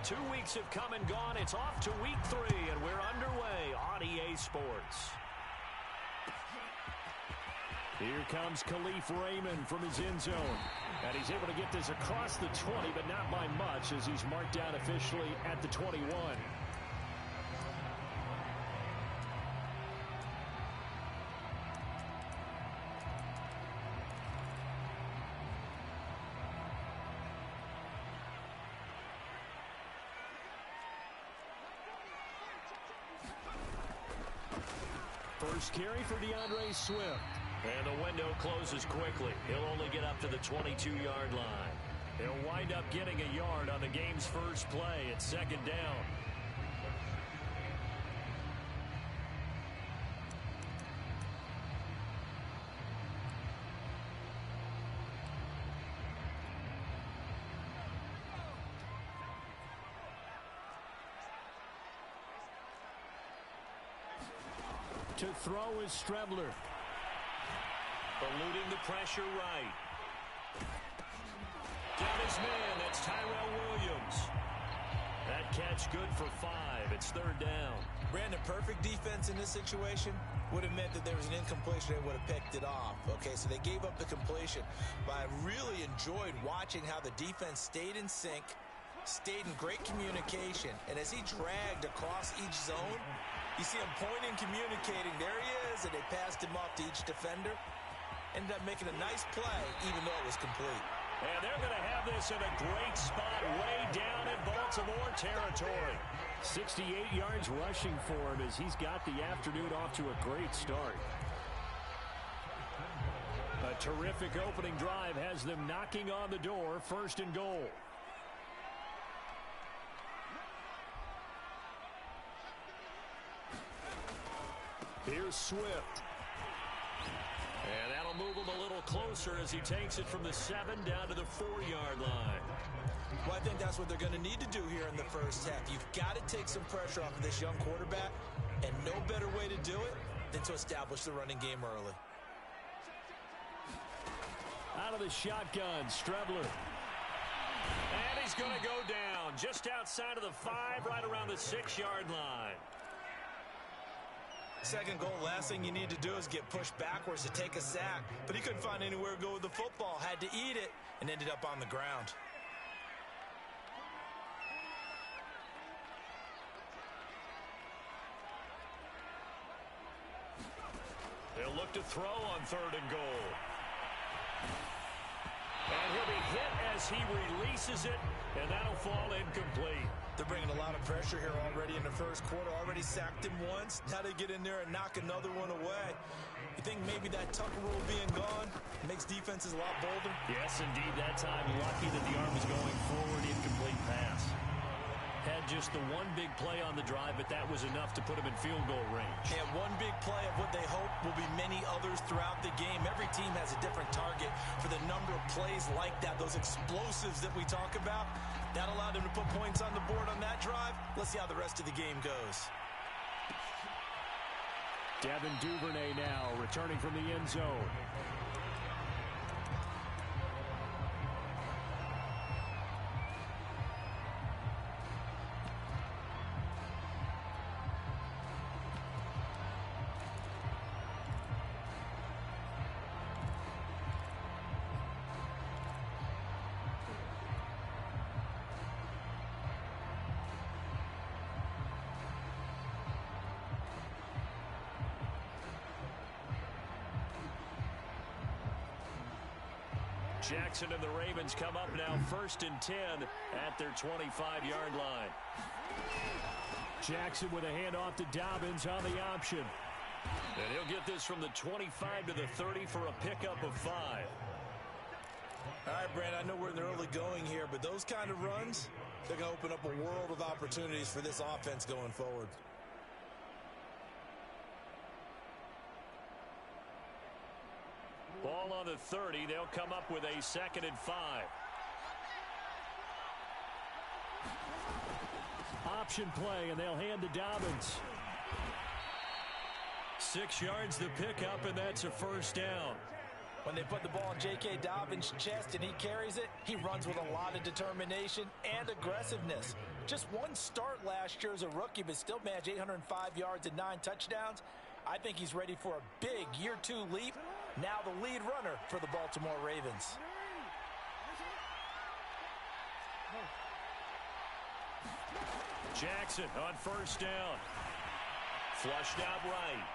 2 weeks have come and gone. It's off to week 3, and we're underway on EA Sports. Here comes Khalif Raymond from his end zone. And he's able to get this across the 20, but not by much, as he's marked down officially at the 21. First carry for DeAndre Swift. And the window closes quickly. He'll only get up to the 22-yard line. He'll wind up getting a yard on the game's first play. It's second down. To throw is Strebler. Eluding the pressure right. Down his man. That's Tyrell Williams. That catch good for 5. It's third down. Brandon, perfect defense in this situation would have meant that there was an incompletion. They would have picked it off. Okay, so they gave up the completion. But I really enjoyed watching how the defense stayed in sync, stayed in great communication, and as he dragged across each zone, you see him pointing, communicating. There he is, and they passed him off to each defender. Ended up making a nice play, even though it was complete. And they're going to have this in a great spot way down in Baltimore territory. 68 yards rushing for him as he's got the afternoon off to a great start. A terrific opening drive has them knocking on the door, first and goal. Here's Swift. And that'll move him a little closer as he takes it from the 7 down to the 4-yard line. Well, I think that's what they're going to need to do here in the first half. You've got to take some pressure off of this young quarterback, and no better way to do it than to establish the running game early. Out of the shotgun, Strebler. And he's going to go down just outside of the 5, right around the 6-yard line. Second goal, last thing you need to do is get pushed backwards to take a sack. But he couldn't find anywhere to go with the football, had to eat it, and ended up on the ground. They'll look to throw on 3rd and goal. And he'll be hit as he releases it, and that'll fall incomplete. They're bringing a lot of pressure here already in the first quarter. Already sacked him once. Now they get in there and knock another one away. You think maybe that Tucker rule being gone makes defenses a lot bolder? Yes, indeed. That time, lucky that the arm was going forward. Incomplete pass. Had just the one big play on the drive, but that was enough to put him in field goal range. And one big play of what they hope will be many others throughout the game. Every team has a different target for the number of plays like that, those explosives that we talk about. That allowed them to put points on the board on that drive. Let's see how the rest of the game goes. Devin Duvernay now returning from the end zone. Jackson and the Ravens come up now 1st and 10 at their 25-yard line. Jackson with a handoff to Dobbins on the option. And he'll get this from the 25 to the 30 for a pickup of 5. All right, Brand, I know we're in the early going here, but those kind of runs, they're going to open up a world of opportunities for this offense going forward. Ball on the 30. They'll come up with a 2nd and 5. Option play, and they'll hand to Dobbins. 6 yards the pickup, and that's a first down. When they put the ball in J.K. Dobbins' chest and he carries it, he runs with a lot of determination and aggressiveness. Just one start last year as a rookie, but still managed 805 yards and 9 touchdowns. I think he's ready for a big year 2 leap. Now the lead runner for the Baltimore Ravens. Jackson on first down. Flushed out right.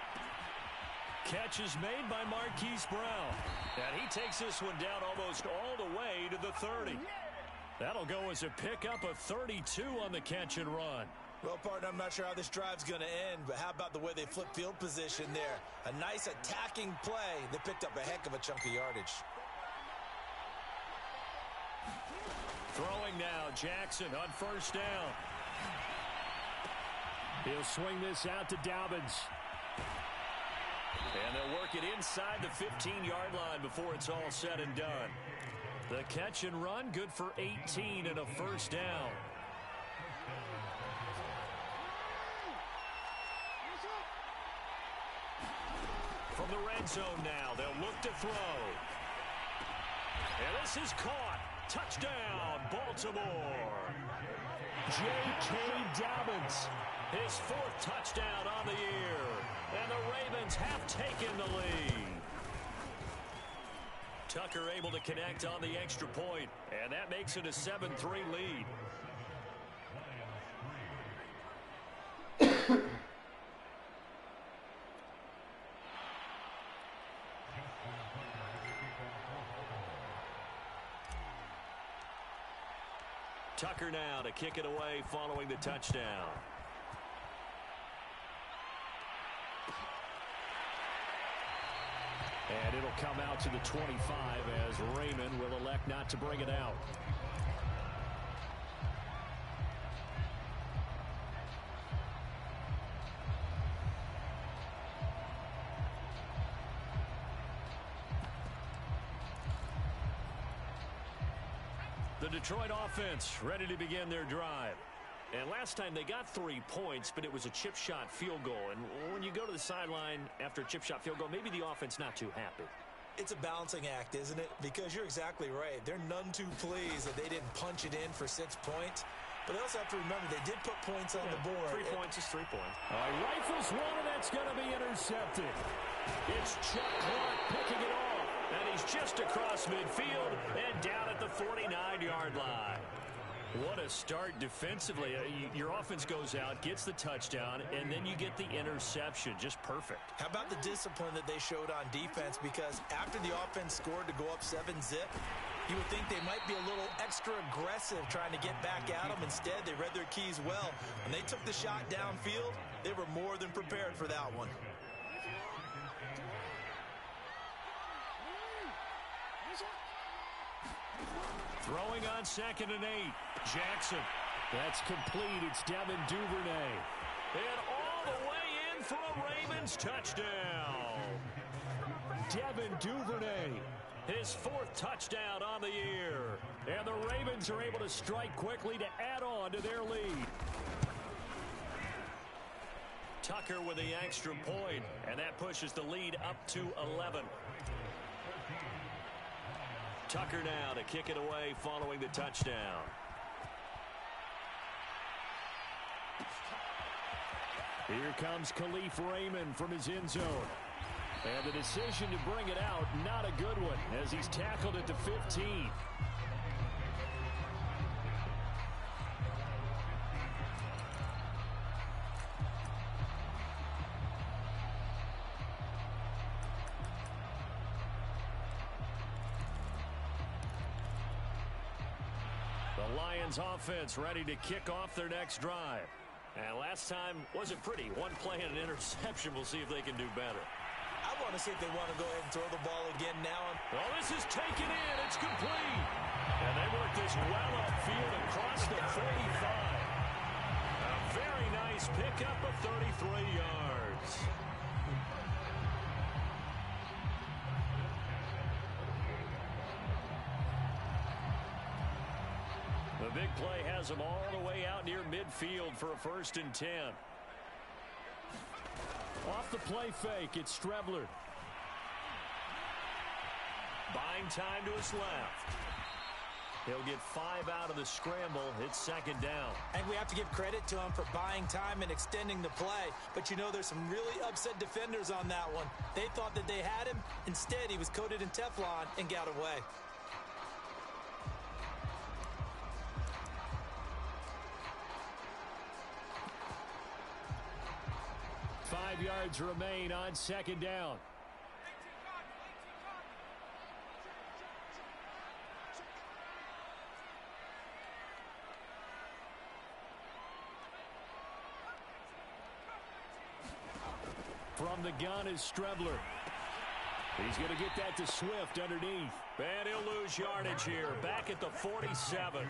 Catch is made by Marquise Brown. And he takes this one down almost all the way to the 30. That'll go as a pickup of 32 on the catch and run. Well, partner, I'm not sure how this drive's going to end, but how about the way they flip field position there? A nice attacking play. They picked up a heck of a chunk of yardage. Throwing now, Jackson on first down. He'll swing this out to Dobbins. And they'll work it inside the 15-yard line before it's all said and done. The catch and run, good for 18 and a first down. From the red zone now, they'll look to throw. And this is caught. Touchdown, Baltimore. J.K. Dobbins, his 4th touchdown on the year. And the Ravens have taken the lead. Tucker able to connect on the extra point, and that makes it a 7-3 lead. Tucker now to kick it away following the touchdown. And it'll come out to the 25 as Raymond will elect not to bring it out. The Detroit offense ready to begin their drive. And last time they got 3 points, but it was a chip shot field goal. And when you go to the sideline after a chip shot field goal, maybe the offense not too happy. It's a balancing act, isn't it? Because you're exactly right. They're none too pleased that they didn't punch it in for 6 points. But they also have to remember they did put points on the board. 3 points is 3 points. Rifles one, and that's going to be intercepted. It's Chuck Clark picking it off. And he's just across midfield and down at the 49-yard line. What a start defensively. Your offense goes out, gets the touchdown, and then you get the interception. Just perfect. How about the discipline that they showed on defense? Because after the offense scored to go up 7-zip, you would think they might be a little extra aggressive trying to get back at them. Instead, they read their keys well. When they took the shot downfield, they were more than prepared for that one. Throwing on 2nd and 8. Jackson. That's complete. It's Devin Duvernay. And all the way in for a Ravens touchdown. Devin Duvernay. His 4th touchdown on the year. And the Ravens are able to strike quickly to add on to their lead. Tucker with the extra point. And that pushes the lead up to 11. Tucker now to kick it away following the touchdown. Here comes Khalif Raymond from his end zone. And the decision to bring it out, not a good one, as he's tackled at the 15. Lions offense ready to kick off their next drive. And last time wasn't pretty. One play and an interception. We'll see if they can do better. I want to see if they want to go ahead and throw the ball again now. Well, this is taken in. It's complete. And they work this well upfield across the 45. A very nice pickup of 33 yards. The big play has them all the way out near midfield for a 1st and 10. Off the play fake, it's Strebler. Buying time to his left. He'll get 5 out of the scramble. It's second down. And we have to give credit to him for buying time and extending the play. But you know, there's some really upset defenders on that one. They thought that they had him. Instead, he was coated in Teflon and got away. Five yards remain on second down. From the gun is Strebler. He's going to get that to Swift underneath. And he'll lose yardage here. Back at the 47.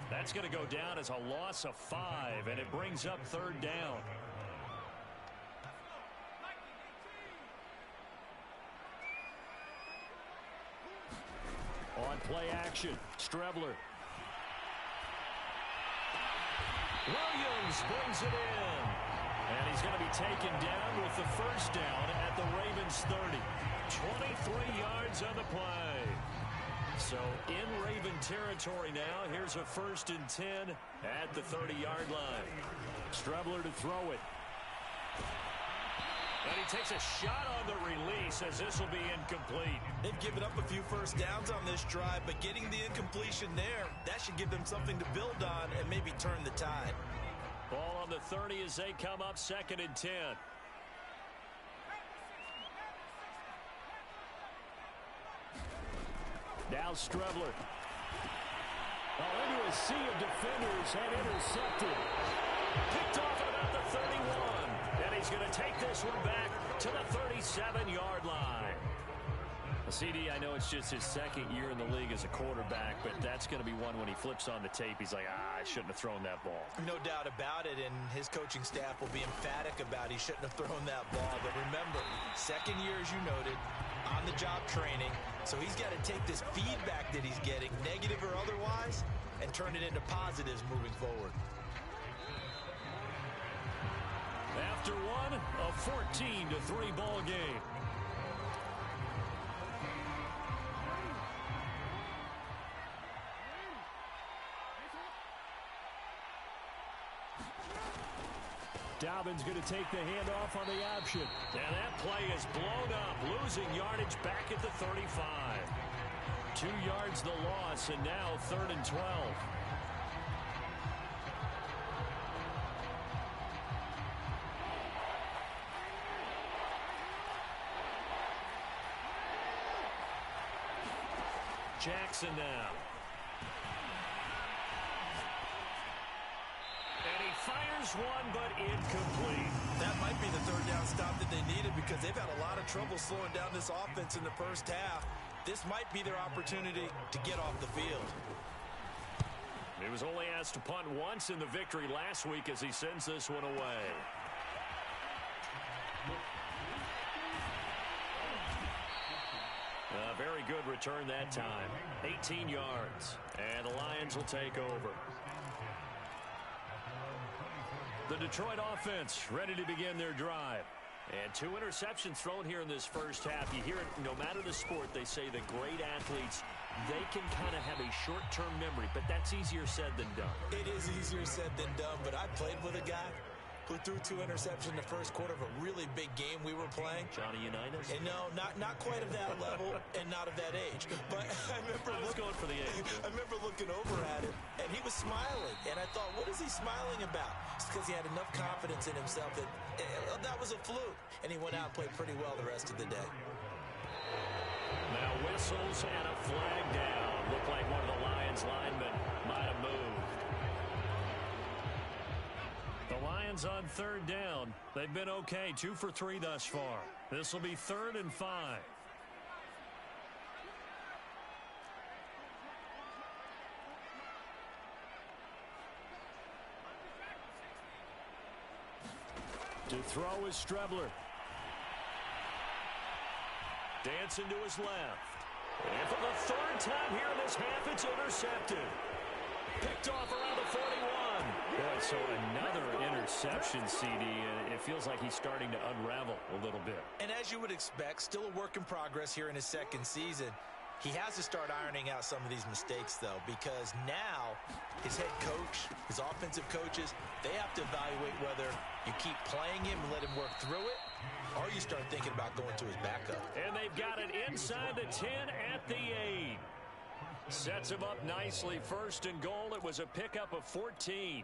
That's going to go down as a loss of 5, and it brings up third down. On play action, Strebler. Williams brings it in. And he's going to be taken down with the first down at the Ravens 30. 23 yards on the play. So in Raven territory now. Here's a 1st and 10 at the 30-yard line. Strebler to throw it. And he takes a shot on the release as this will be incomplete. They've given up a few first downs on this drive, but getting the incompletion there, that should give them something to build on and maybe turn the tide. Ball on the 30 as they come up 2nd and 10. Now Strebler. Into a sea of defenders and intercepted. Picked off at about the 31. And he's going to take this one back to the 37-yard line. CD, I know it's just his second year in the league as a quarterback, but that's going to be one when he flips on the tape. He's like, I shouldn't have thrown that ball. No doubt about it, and his coaching staff will be emphatic about he shouldn't have thrown that ball. But remember, second year, as you noted, on-the-job training. So he's got to take this feedback that he's getting, negative or otherwise, and turn it into positives moving forward. After one, a 14-3 ball game. Dobbin's going to take the handoff on the option. And that play is blown up, losing yardage back at the 35. 2 yards the loss, and now 3rd and 12. Jackson now. Fires one, but incomplete. That might be the third down stop that they needed because they've had a lot of trouble slowing down this offense in the first half. This might be their opportunity to get off the field. He was only asked to punt once in the victory last week as he sends this one away. A very good return that time. 18 yards. And the Lions will take over. The Detroit offense ready to begin their drive. And 2 interceptions thrown here in this first half. You hear it, no matter the sport, they say the great athletes, they can kind of have a short-term memory, but that's easier said than done. It is easier said than done, but I played with a guy who threw 2 interceptions in the first quarter of a really big game we were playing. Johnny Unitas? And no, not quite of that level and not of that age. But I remember going for the age. I remember looking over at him, and he was smiling. And I thought, what is he smiling about? It's because he had enough confidence in himself that that was a fluke. And he went out and played pretty well the rest of the day. Now whistles and a flag down. Looked like one of the Lions linemen might have moved. The Lions on 3rd down. They've been okay, 2 for 3 thus far. This will be 3rd and 5. To throw is Strebler. Dancing to his left. And for the 3rd time here in this half, it's intercepted. Picked off around the 41. Boy, so another interception, CD. It feels like he's starting to unravel a little bit. And as you would expect, still a work in progress here in his second season. He has to start ironing out some of these mistakes, though, because now his head coach, his offensive coaches, they have to evaluate whether you keep playing him and let him work through it, or you start thinking about going to his backup. And they've got it inside the 10 at the 8. Sets him up nicely. First and goal. It was a pickup of 14.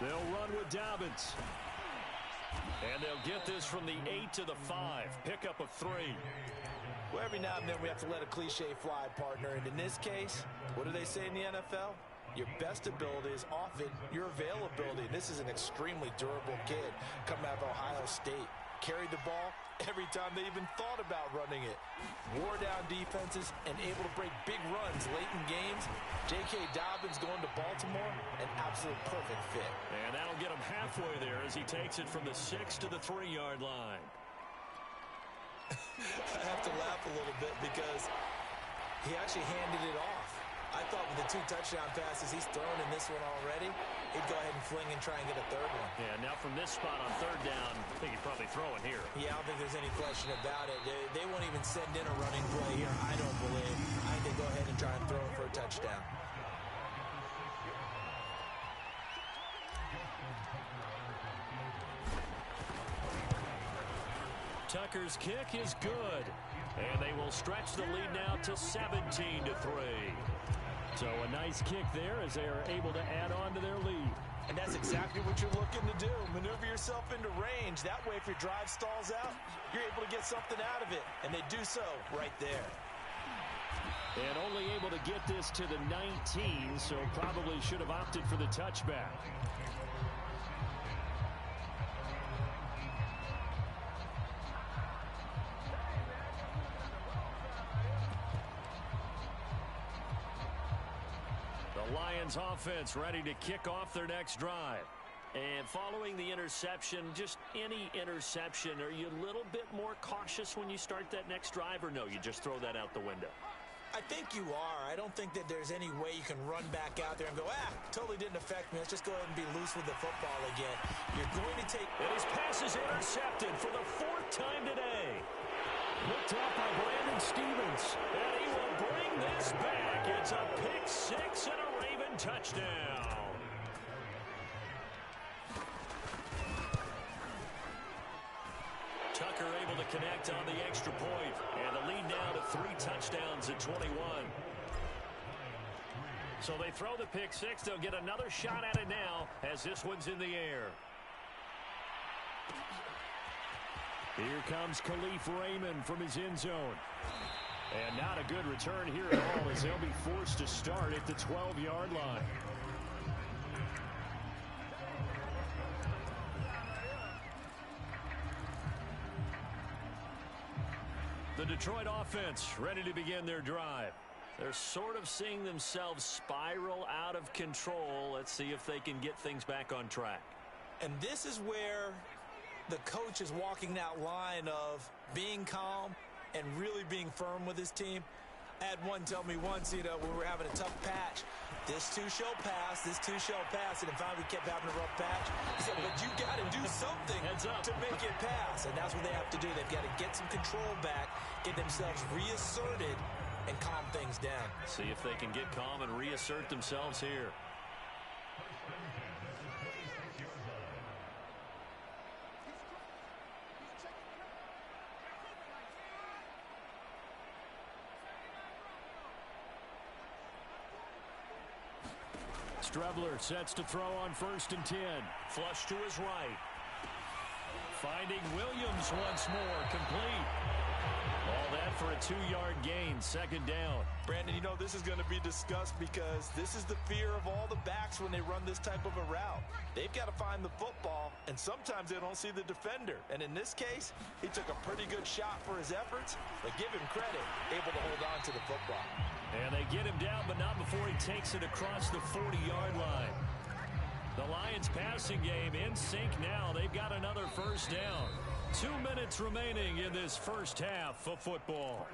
They'll run with Dobbins. And they'll get this from the 8 to the 5. Pickup of 3. Well, every now and then we have to let a cliche fly, partner. And in this case, what do they say in the NFL? Your best ability is often your availability. And this is an extremely durable kid coming out of Ohio State. Carried the ball every time they even thought about running it. Wore down defenses and able to break big runs late in games. J.K. Dobbins going to Baltimore, an absolute perfect fit. And that'll get him halfway there as he takes it from the 6 to the 3-yard line. I have to laugh a little bit because he actually handed it off. I thought with the 2 touchdown passes he's thrown in this one already, he'd go ahead and fling and try and get a third one. Yeah, now from this spot on third down, I think he'd probably throw it here. Yeah, I don't think there's any question about it. They won't even send in a running play here, I don't believe. I think they go ahead and try and throw it for a touchdown. Tucker's kick is good. And they will stretch the lead now to 17 to 3. So a nice kick there as they are able to add on to their lead. And that's exactly what you're looking to do. Maneuver yourself into range. That way, if your drive stalls out, you're able to get something out of it. And they do so right there. And only able to get this to the 19, so probably should have opted for the touchback. Lions offense ready to kick off their next drive. And following the interception, just any interception, are you a little bit more cautious when you start that next drive, or no, you just throw that out the window? I think you are. I don't think that there's any way you can run back out there and go, totally didn't affect me. Let's just go ahead and be loose with the football again. You're going to take... And his pass is intercepted for the 4th time today. Looked off by Brandon Stevens. And he will bring this back. It's a pick 6 and a Raven touchdown. Tucker able to connect on the extra point. And the lead now to 3 touchdowns at 21. So they throw the pick 6. They'll get another shot at it now as this one's in the air. Here comes Khalif Raymond from his end zone. And not a good return here at all as they'll be forced to start at the 12-yard line. The Detroit offense ready to begin their drive. They're sort of seeing themselves spiral out of control. Let's see if they can get things back on track. And this is where the coach is walking that line of being calm and really being firm with his team. I had one tell me once, when we were having a tough patch, this too shall pass, this too shall pass, and if finally we kept having a rough patch, he said, but you got to do something to make it pass, and that's what they have to do. They've got to get some control back, get themselves reasserted, and calm things down. See if they can get calm and reassert themselves here. Strebler sets to throw on 1st and 10. Flush to his right. Finding Williams once more. Complete. All that for a 2-yard gain. 2nd down. Brandon, this is going to be discussed because this is the fear of all the backs when they run this type of a route. They've got to find the football, and sometimes they don't see the defender. And in this case, he took a pretty good shot for his efforts, but give him credit, able to hold on to the football. And they get him down, but not before he takes it across the 40-yard line. The Lions passing game in sync now. They've got another 1st down. 2 minutes remaining in this first half of football.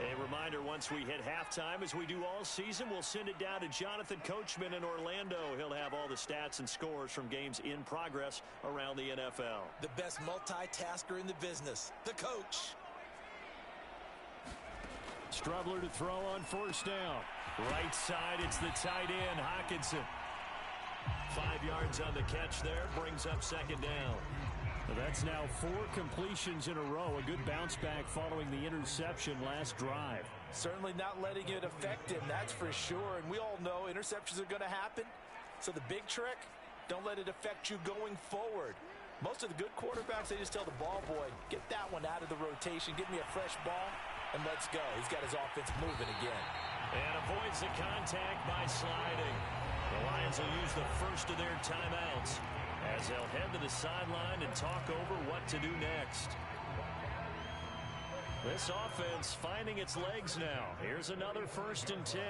A reminder, once we hit halftime, as we do all season, we'll send it down to Jonathan Coachman in Orlando. He'll have all the stats and scores from games in progress around the NFL. The best multitasker in the business, the coach. Strubler to throw on first down. Right side, it's the tight end, Hockenson. 5 yards on the catch there, brings up second down. That's now 4 completions in a row. A good bounce back following the interception last drive. Certainly not letting it affect him, that's for sure. And we all know interceptions are going to happen. So the big trick, don't let it affect you going forward. Most of the good quarterbacks, they just tell the ball boy, get that one out of the rotation, give me a fresh ball, and let's go. He's got his offense moving again. And avoids the contact by sliding. The Lions will use the first of their timeouts as they'll head to the sideline and talk over what to do next. This offense finding its legs now. Here's another 1st and 10.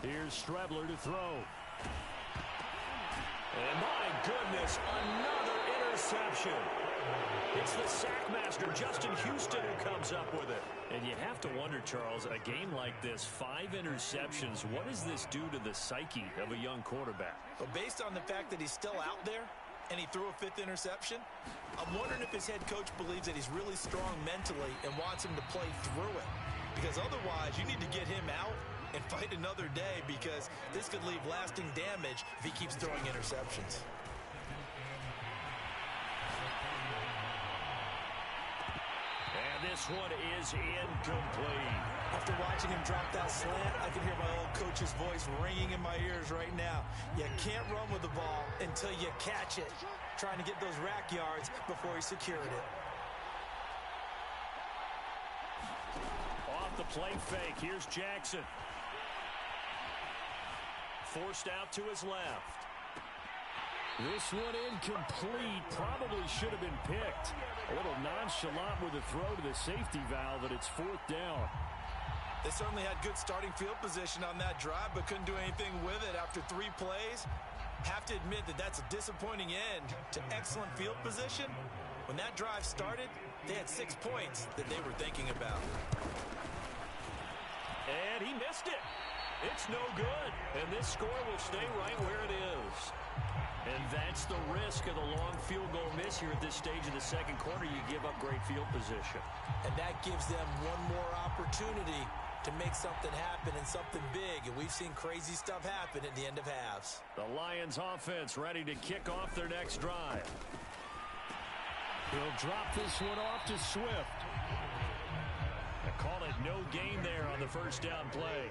Here's Strebler to throw. And my goodness, another interception. It's the sack master, Justin Houston, who comes up with it. And you have to wonder, Charles, a game like this, 5 interceptions, what does this do to the psyche of a young quarterback? But based on the fact that he's still out there and he threw a 5th interception, I'm wondering if his head coach believes that he's really strong mentally and wants him to play through it. Because otherwise, you need to get him out and fight another day, because this could leave lasting damage if he keeps throwing interceptions. And this one is incomplete. After watching him drop that slant, I can hear my old coach's voice ringing in my ears right now. You can't run with the ball until you catch it. Trying to get those rack yards before he secured it. Off the play fake, here's Jackson. Forced out to his left. This one incomplete. Probably should have been picked. A little nonchalant with a throw to the safety valve, and it's 4th down. They certainly had good starting field position on that drive, but couldn't do anything with it after 3 plays. Have to admit that that's a disappointing end to excellent field position. When that drive started, they had 6 points that they were thinking about. And he missed it. It's no good. And this score will stay right where it is. And that's the risk of the long field goal miss here at this stage of the second quarter. You give up great field position. And that gives them one more opportunity to make something happen and something big. And we've seen crazy stuff happen at the end of halves. The Lions offense ready to kick off their next drive. He'll drop this one off to Swift. They call it no gain there on the first down play.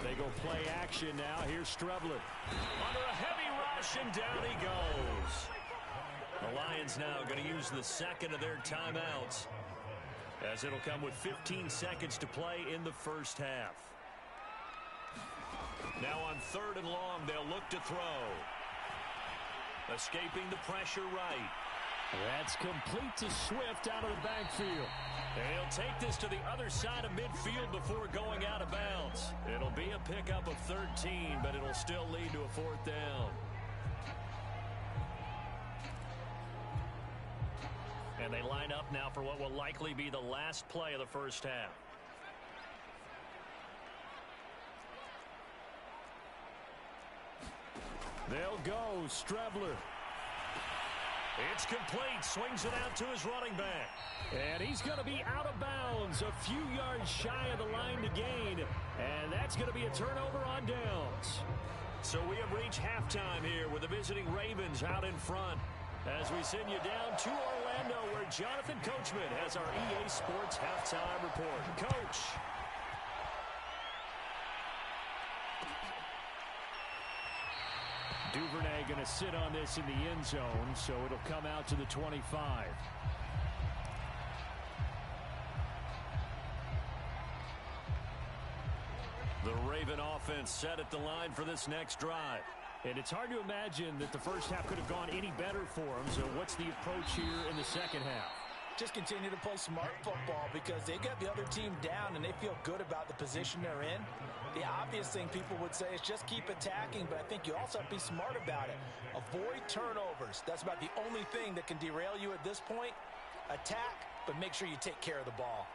They go play action now. Here's Strebler. Under a heavy rush, and down he goes. The Lions now going to use the second of their timeouts, as it'll come with 15 seconds to play in the first half. Now on 3rd and long, they'll look to throw. Escaping the pressure right. That's complete to Swift out of the backfield. And he'll take this to the other side of midfield before going out of bounds. It'll be a pickup of 13, but it'll still lead to a 4th down. And they line up now for what will likely be the last play of the first half. They'll go, Strebler. It's complete. Swings it out to his running back. And he's going to be out of bounds, a few yards shy of the line to gain. And that's going to be a turnover on downs. So we have reached halftime here with the visiting Ravens out in front, as we send you down to Orlando, where Jonathan Coachman has our EA Sports halftime report. Coach. Duvernay going to sit on this in the end zone, so it'll come out to the 25. The Raven offense set at the line for this next drive. And it's hard to imagine that the first half could have gone any better for them, so what's the approach here in the second half? Just continue to play smart football because they got the other team down and they feel good about the position they're in. The obvious thing people would say is just keep attacking, but I think you also have to be smart about it. Avoid turnovers. That's about the only thing that can derail you at this point. Attack, but make sure you take care of the ball.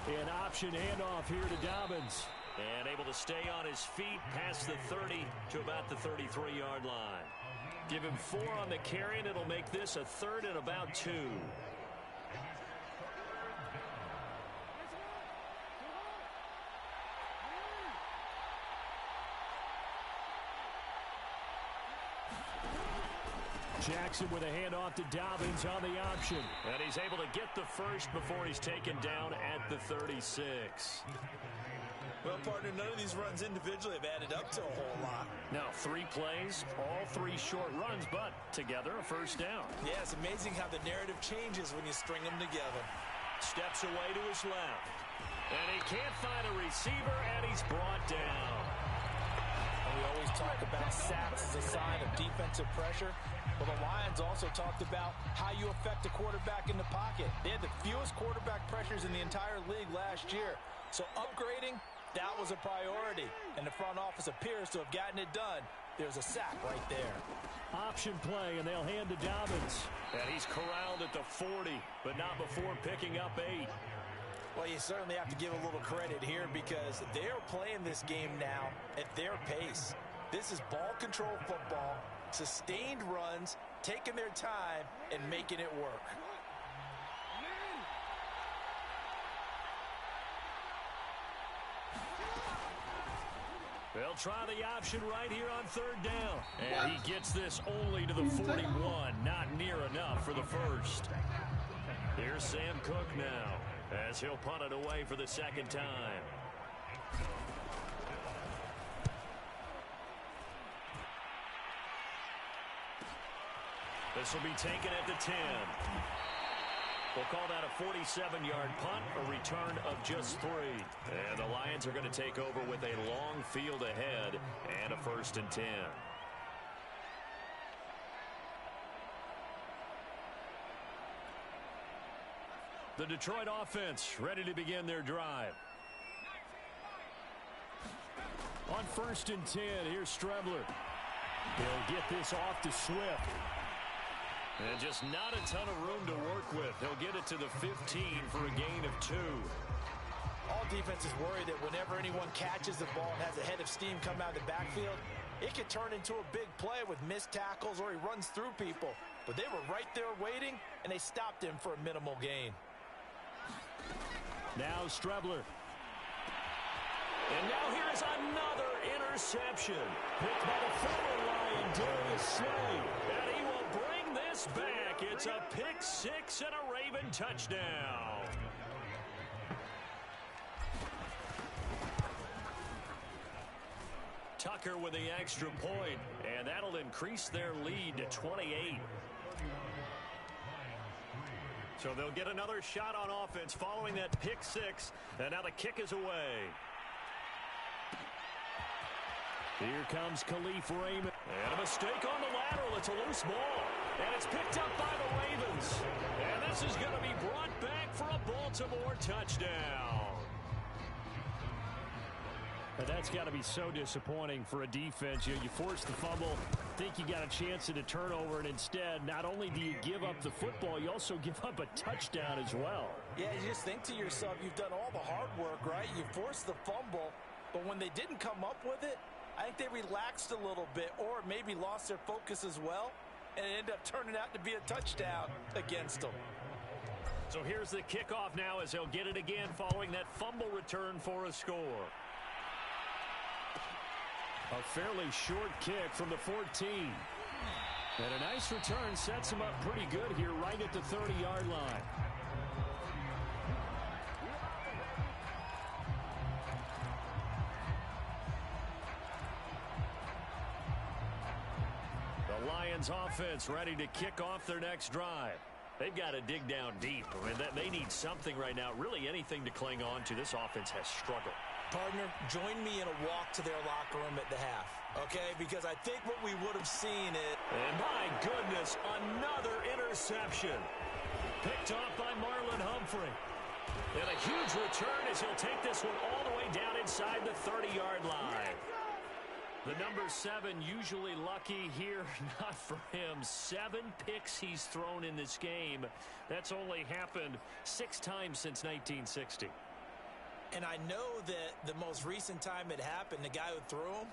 An option handoff here to Dobbins. And able to stay on his feet past the 30 to about the 33-yard line. Give him 4 on the carry, and it'll make this a 3rd and about 2. Jackson with a handoff to Dobbins on the option. And he's able to get the first before he's taken down at the 36. Well, partner, none of these runs individually have added up to a whole lot. Now, 3 plays, all 3 short runs, but together a first down. Yeah, it's amazing how the narrative changes when you string them together. Steps away to his left. And he can't find a receiver, and he's brought down. And we always talk about sacks as a sign of defensive pressure. Well, the Lions also talked about how you affect a quarterback in the pocket. They had the fewest quarterback pressures in the entire league last year. So upgrading, that was a priority. And the front office appears to have gotten it done. There's a sack right there. Option play, and they'll hand to Dobbins. And he's corralled at the 40, but not before picking up 8. Well, you certainly have to give a little credit here because they're playing this game now at their pace. This is ball control football, sustained runs, taking their time, and making it work. They'll try the option right here on 3rd down. And he gets this only to the 41. Not near enough for the first. Here's Sam Cook now as he'll punt it away for the 2nd time. This will be taken at the 10. We'll call that a 47-yard punt, a return of just 3. And the Lions are going to take over with a long field ahead and a 1st and 10. The Detroit offense ready to begin their drive. On 1st and 10, here's Strebler. He'll get this off to Swift. And just not a ton of room to work with. He'll get it to the 15 for a gain of 2. All defenses worry that whenever anyone catches the ball and has a head of steam come out of the backfield, it could turn into a big play with missed tackles or he runs through people. But they were right there waiting, and they stopped him for a minimal gain. Now Strebler. And now here's another interception. Picked by the former Lion, Darius Slay. And he will bring this back. It's a pick 6 and a Raven touchdown. Tucker with the extra point, and that'll increase their lead to 28. So they'll get another shot on offense following that pick 6, and now the kick is away. Here comes Khalif Raymond. And a mistake on the lateral. It's a loose ball. And it's picked up by the Ravens. And this is going to be brought back for a Baltimore touchdown. And that's got to be so disappointing for a defense. You force the fumble, think you got a chance at a turnover, and instead, not only do you give up the football, you also give up a touchdown as well. Yeah, you just think to yourself, you've done all the hard work, right? You forced the fumble, but when they didn't come up with it, I think they relaxed a little bit or maybe lost their focus as well, and it ended up turning out to be a touchdown against them. So here's the kickoff now as they'll get it again following that fumble return for a score. A fairly short kick from the 14. And a nice return sets him up pretty good here right at the 30-yard line. The Lions offense ready to kick off their next drive. They've got to dig down deep. I mean, they need something right now, really anything to cling on to. This offense has struggled. Partner, join me in a walk to their locker room at the half, okay? Because I think what we would have seen is... And my goodness, another interception. Picked off by Marlon Humphrey. And a huge return as he'll take this one all the way down inside the 30-yard line. The number 7 usually lucky here, not for him. 7 picks he's thrown in this game. That's only happened 6 times since 1960. And I know that the most recent time it happened, the guy who threw him,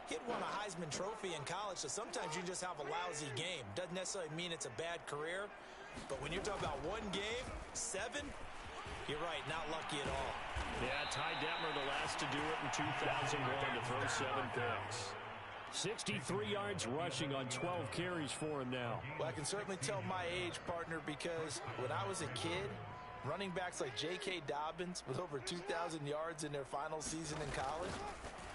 he had won a Heisman Trophy in college, so sometimes you just have a lousy game. Doesn't necessarily mean it's a bad career, but when you're talking about one game, 7, you're right, not lucky at all. Yeah, Ty Detmer, the last to do it in 2001 to throw 7 picks. 63 yards rushing on 12 carries for him now. Well, I can certainly tell my age, partner, because when I was a kid, running backs like J.K. Dobbins with over 2,000 yards in their final season in college,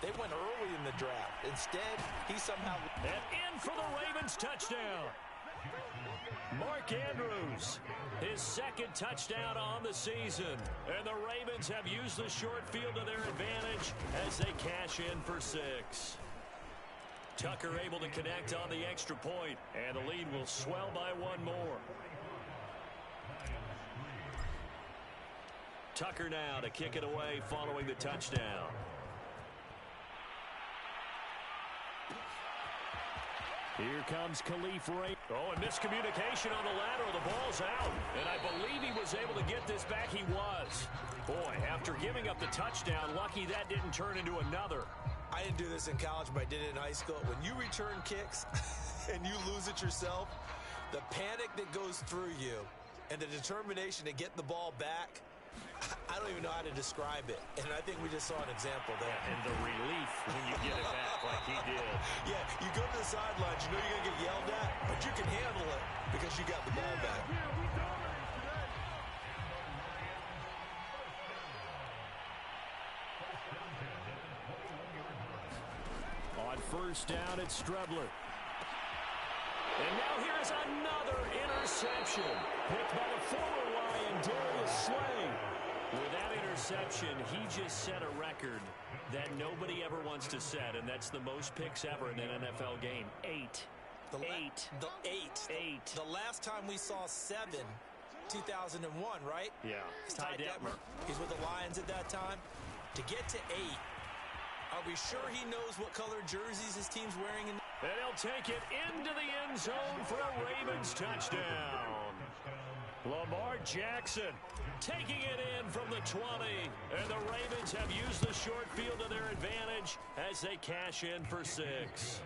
they went early in the draft. Instead, he somehow... And in for the Ravens touchdown. Mark Andrews, his 2nd touchdown on the season. And the Ravens have used the short field to their advantage as they cash in for 6. Tucker able to connect on the extra point, and the lead will swell by 1 more. Tucker now to kick it away following the touchdown. Here comes Khalif Ray. Oh, and miscommunication on the lateral. The ball's out. And I believe he was able to get this back. He was. Boy, after giving up the touchdown, lucky that didn't turn into another. I didn't do this in college, but I did it in high school. When you return kicks and you lose it yourself, the panic that goes through you and the determination to get the ball back, I don't even know how to describe it. And I think we just saw an example there. And the relief when you get it back like he did. Yeah, you go to the sidelines, you know you're going to get yelled at, but you can handle it because you got the ball back. On first down, it's Strebler. And now here's another interception. Picked by the former Lion, Darius Slay. With that interception, he just set a record that nobody ever wants to set, and that's the most picks ever in an NFL game. 8. The last time we saw 7, 2001, right? Yeah. Ty Detmer. He's with the Lions at that time. To get to 8, are we sure he knows what color jerseys his team's wearing? And he'll take it into the end zone for a Ravens touchdown. Lamar Jackson taking it in from the 20. And the Ravens have used the short field to their advantage as they cash in for 6.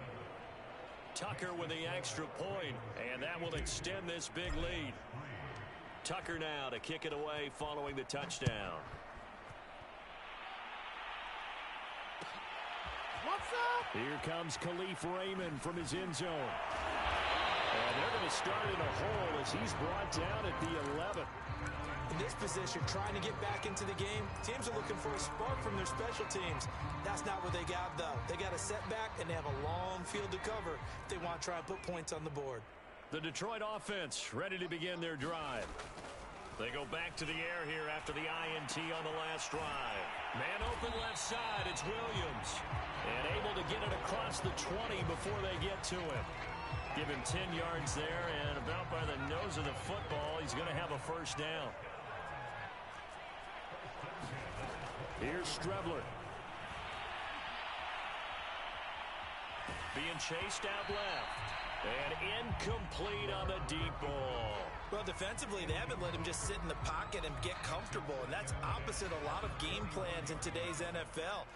Tucker with the extra point, and that will extend this big lead. Tucker now to kick it away following the touchdown. What's up? Here comes Khalif Raymond from his end zone. And they're going to start in a hole as he's brought down at the 11. In this position, trying to get back into the game, teams are looking for a spark from their special teams. That's not what they got, though. They got a setback, and they have a long field to cover if they want to try and put points on the board. The Detroit offense ready to begin their drive. They go back to the air here after the INT on the last drive. Man open left side, it's Williams. And able to get it across the 20 before they get to him. Give him 10 yards there, and about by the nose of the football, he's going to have a first down. Here's Strebler. Being chased out left. And incomplete on the deep ball. Well, defensively, they haven't let him just sit in the pocket and get comfortable, and that's opposite a lot of game plans in today's NFL.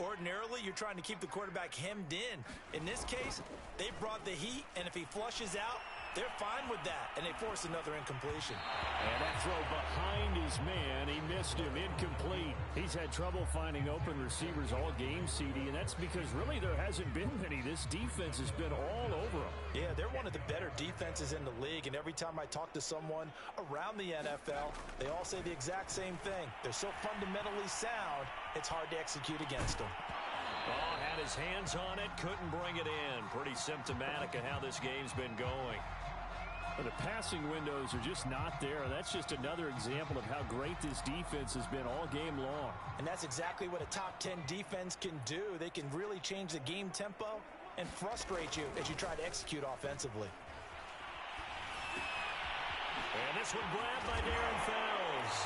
Ordinarily, you're trying to keep the quarterback hemmed in. In this case, they brought the heat, and if he flushes out, they're fine with that, and they force another incompletion. And that throw behind his man, he missed him, incomplete. He's had trouble finding open receivers all game, CD, and that's because really there hasn't been many. This defense has been all over them. Yeah, they're one of the better defenses in the league, and every time I talk to someone around the NFL, they all say the exact same thing. They're so fundamentally sound, it's hard to execute against them. Oh, had his hands on it, couldn't bring it in. Pretty symptomatic of how this game's been going. The passing windows are just not there. That's just another example of how great this defense has been all game long. And that's exactly what a top 10 defense can do. They can really change the game tempo and frustrate you as you try to execute offensively. And this one grabbed by Darren Fells.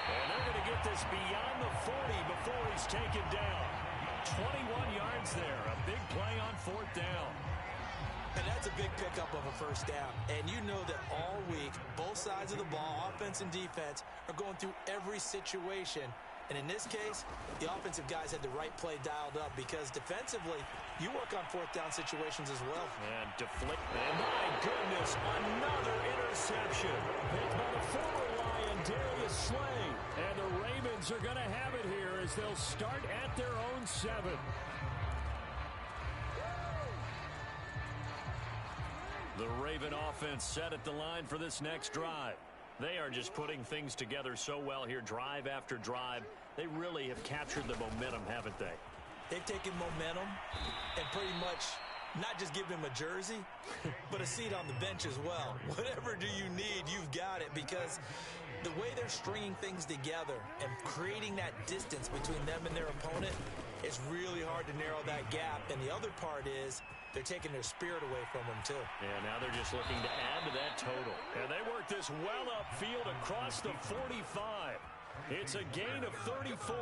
And they're going to get this beyond the 40 before he's taken down. 21 yards there. A big play on 4th down. And that's a big pickup of a first down. And you know that all week, both sides of the ball, offense and defense, are going through every situation. And in this case, the offensive guys had the right play dialed up because defensively, you work on 4th down situations as well. And deflect. And my goodness, another interception. Picked by the former Lion, Darius Slay. And the Ravens are going to have it here as they'll start at their own 7. The Raven offense set at the line for this next drive. They are just putting things together so well here, drive after drive. They really have captured the momentum, haven't they? They've taken momentum and pretty much not just given him a jersey, but a seat on the bench as well. Whatever do you need, you've got it, because the way they're stringing things together and creating that distance between them and their opponent, it's really hard to narrow that gap. And the other part is they're taking their spirit away from them, too. Yeah, now they're just looking to add to that total. And they work this well upfield across the 45. It's a gain of 34.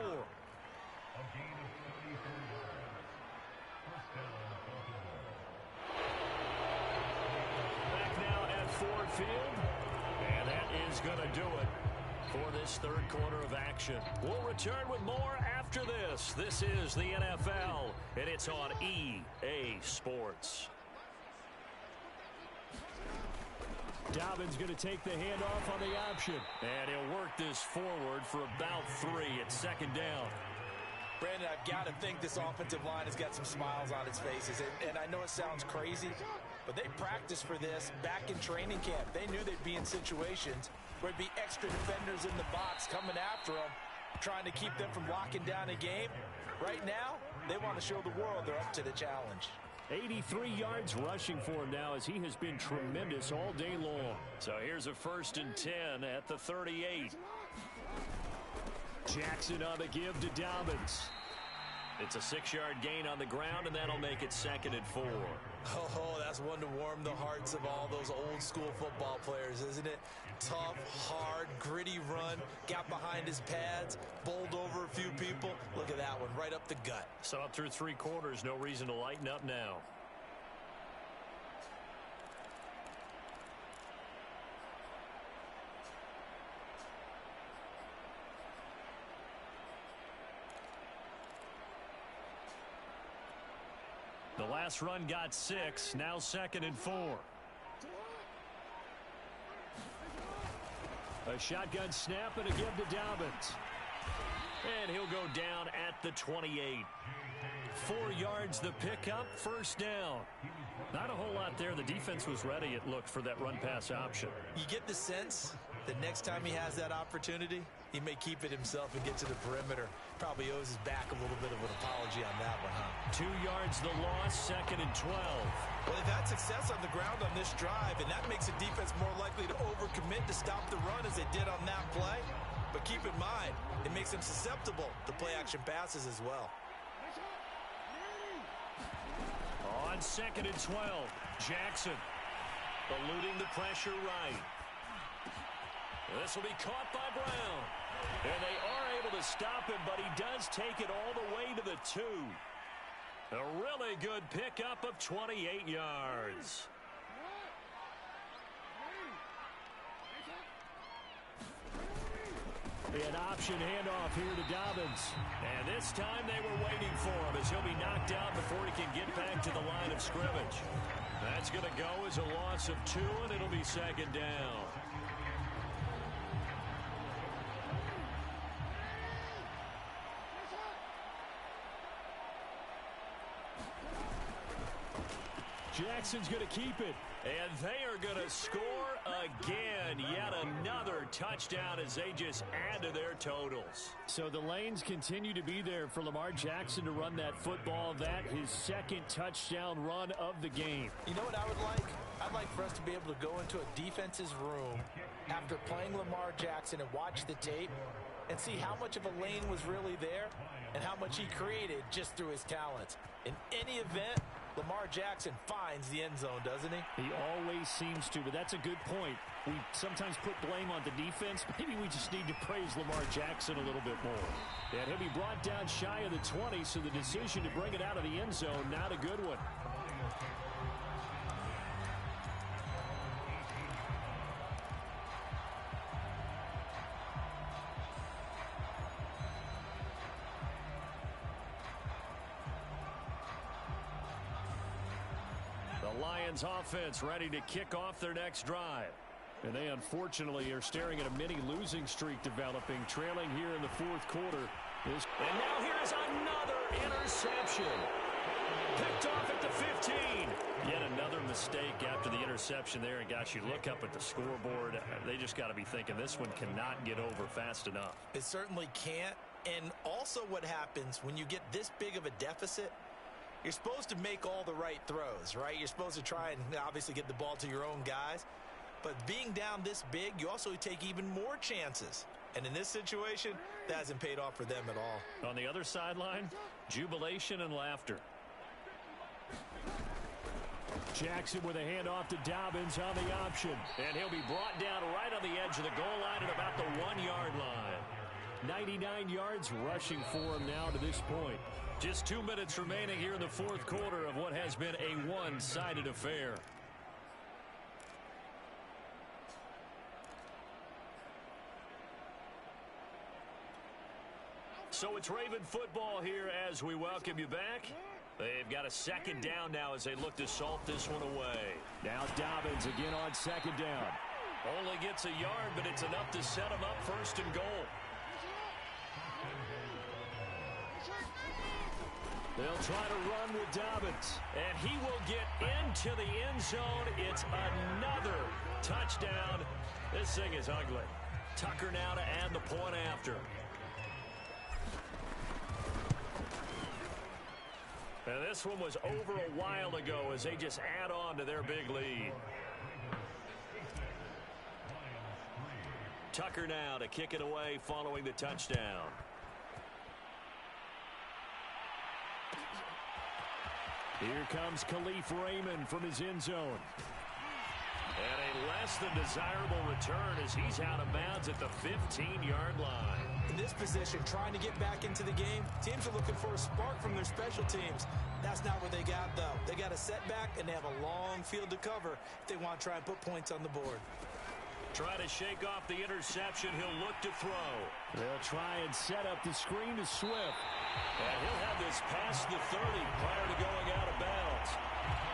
Back now at Ford Field. And that is going to do it for this 3rd quarter of action. We'll return with more after this. This is the NFL, and it's on EA Sports. Dobbins going to take the handoff on the option. And he'll work this forward for about 3 at 2nd down. Brandon, I've got to think this offensive line has got some smiles on its faces. And I know it sounds crazy, but they practiced for this back in training camp. They knew they'd be in situations where it'd be extra defenders in the box coming after them, trying to keep them from locking down a game. Right now, they want to show the world they're up to the challenge. 83 yards rushing for him now as he has been tremendous all day long. So here's a 1st and 10 at the 38. Jackson on the give to Dobbins. It's a 6-yard gain on the ground, and that'll make it 2nd and 4. Oh, that's one to warm the hearts of all those old-school football players, isn't it? Tough, hard, gritty run, got behind his pads, bowled over a few people. Look at that one, right up the gut. So up through 3 quarters, no reason to lighten up now. The last run got 6, now 2nd and 4. A shotgun snap and a give to Dobbins. And he'll go down at the 28. 4 yards the pickup, 1st down. Not a whole lot there. The defense was ready, it looked, for that run-pass option. You get the sense that next time he has that opportunity, he may keep it himself and get to the perimeter. Probably owes his back a little bit of an apology on that one, huh? 2 yards the loss, 2nd and 12. Well, they've had success on the ground on this drive, and that makes the defense more likely to overcommit to stop the run as they did on that play. But keep in mind, it makes them susceptible to play-action passes as well. On 2nd and 12, Jackson eluding the pressure right. This will be caught by Brown. And they are able to stop him, but he does take it all the way to the 2. A really good pickup of 28 yards. An option handoff here to Dobbins. And this time they were waiting for him as he'll be knocked out before he can get back to the line of scrimmage. That's going to go as a loss of 2, and it'll be 2nd down. Jackson's going to keep it. And they are going to score again. and yet another touchdown as they just add to their totals. So the lanes continue to be there for Lamar Jackson to run that football. That his second touchdown run of the game. You know what I would like? I'd like for us to be able to go into a defense's room after playing Lamar Jackson and watch the tape and see how much of a lane was really there and how much he created just through his talents. In any event, Lamar Jackson finds the end zone, doesn't he? He always seems to, but that's a good point. We sometimes put blame on the defense. Maybe we just need to praise Lamar Jackson a little bit more. And he'll be brought down shy of the 20, so the decision to bring it out of the end zone, not a good one. The Lions offense ready to kick off their next drive. And they unfortunately are staring at a mini losing streak developing, trailing here in the fourth quarter. And now here's another interception. Picked off at the 15. Yet another mistake after the interception there. And gosh, you look up at the scoreboard, they just got to be thinking this one cannot get over fast enough. It certainly can't. And also what happens when you get this big of a deficit, you're supposed to make all the right throws, right? You're supposed to try and obviously get the ball to your own guys. But being down this big, you also take even more chances. And in this situation, that hasn't paid off for them at all. On the other sideline, jubilation and laughter. Jackson with a handoff to Dobbins on the option. And he'll be brought down right on the edge of the goal line at about the 1-yard line. 99 yards rushing for him now to this point. Just 2 minutes remaining here in the fourth quarter of what has been a one-sided affair. So it's Raven football here as we welcome you back. They've got a second down now as they look to salt this one away. Now Dobbins again on second down. Only gets a yard, but it's enough to set him up first and goal. They'll try to run with Dobbins. And he will get into the end zone. It's another touchdown. This thing is ugly. Tucker now to add the point after. And this one was over a while ago as they just add on to their big lead. Tucker now to kick it away following the touchdown. Here comes Khalif Raymond from his end zone. And a less than desirable return as he's out of bounds at the 15-yard line. In this position, trying to get back into the game, teams are looking for a spark from their special teams. That's not what they got, though. They got a setback, and they have a long field to cover if they want to try and put points on the board. Try to shake off the interception. He'll look to throw. They'll try and set up the screen to Swift. And he'll have this past the 30 prior to going out of bounds.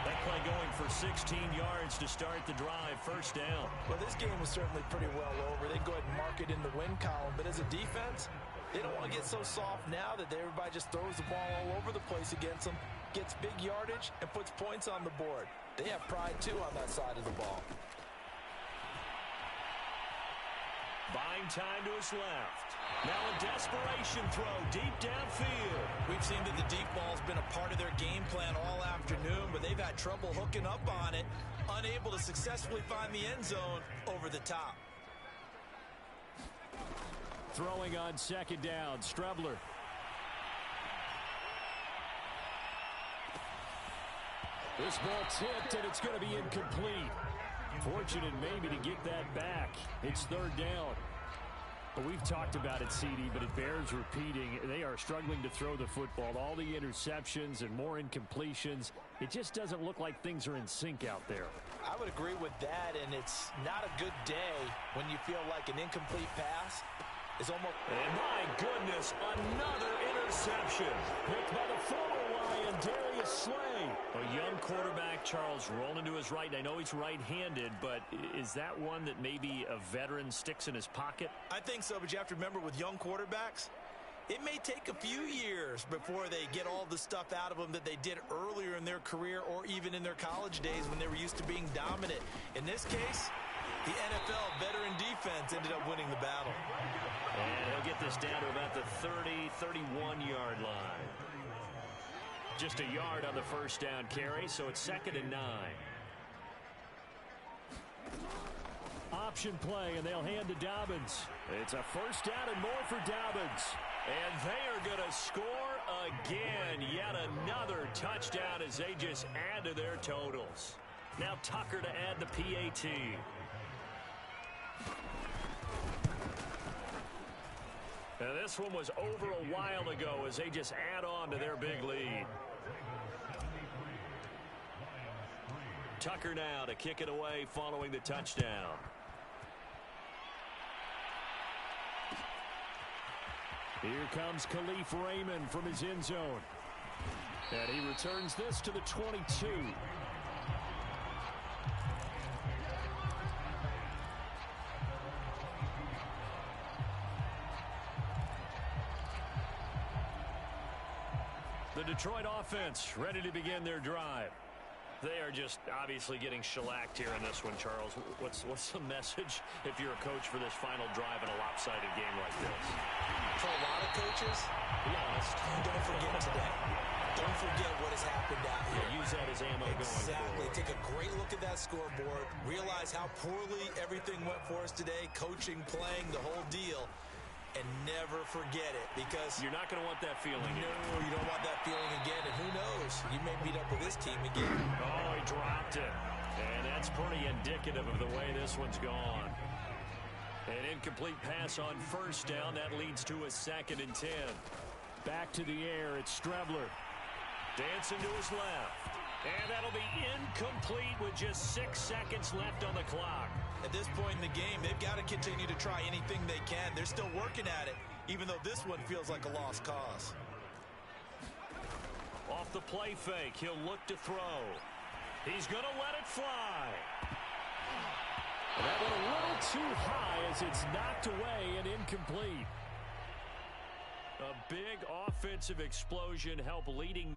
That play going for 16 yards to start the drive, first down. Well, this game was certainly pretty well over. They go ahead and mark it in the win column. But as a defense, they don't want to get so soft now that everybody just throws the ball all over the place against them, gets big yardage, and puts points on the board. They have pride, too, on that side of the ball. Buying time to his left. Now a desperation throw deep downfield. We've seen that the deep ball's been a part of their game plan all afternoon, but they've had trouble hooking up on it, unable to successfully find the end zone over the top. Throwing on second down, Strebler. This ball tipped, and it's going to be incomplete. Fortunate maybe to get that back. It's third down. But we've talked about it, CD, but it bears repeating. They are struggling to throw the football. All the interceptions and more incompletions. It just doesn't look like things are in sync out there. I would agree with that, and it's not a good day when you feel like an incomplete pass is almost... And my goodness, another interception. Picked by the former Lion, Darius Slay. A young quarterback, Charles, rolling to his right. I know he's right-handed, but is that one that maybe a veteran sticks in his pocket? I think so, but you have to remember with young quarterbacks, it may take a few years before they get all the stuff out of them that they did earlier in their career or even in their college days when they were used to being dominant. In this case, The NFL veteran defense ended up winning the battle. And he'll get this down to about the 30, 31-yard line. Just a yard on the first down carry, so it's 2nd and 9. Option play, and they'll hand to Dobbins. It's a first down and more for Dobbins. And they are going to score again. Yet another touchdown as they just add to their totals. Now Tucker to add the PAT. Now this one was over a while ago as they just add on to their big lead. Tucker now to kick it away following the touchdown. Here comes Khalif Raymond from his end zone. And he returns this to the 22. The Detroit offense ready to begin their drive. They are just obviously getting shellacked here in this one, Charles. What's the message if you're a coach for this final drive in a lopsided game like this? For a lot of coaches, be honest, don't forget today. Don't forget what has happened out here. Yeah, use that as ammo going forward. Exactly. Take a great look at that scoreboard. Realize how poorly everything went for us today. Coaching, playing, the whole deal. And never forget it, because you're not going to want that feeling. No, you don't want that feeling again. And who knows? You may meet up with this team again. Oh, he dropped it. And that's pretty indicative of the way this one's gone. An incomplete pass on first down. That leads to a 2nd and 10. Back to the air. It's Strebler. Dancing to his left. And that'll be incomplete with just 6 seconds left on the clock. At this point in the game, they've got to continue to try anything they can. They're still working at it, even though this one feels like a lost cause. Off the play fake, he'll look to throw. He's going to let it fly. That went a little too high as it's knocked away and incomplete. A big offensive explosion helped leading.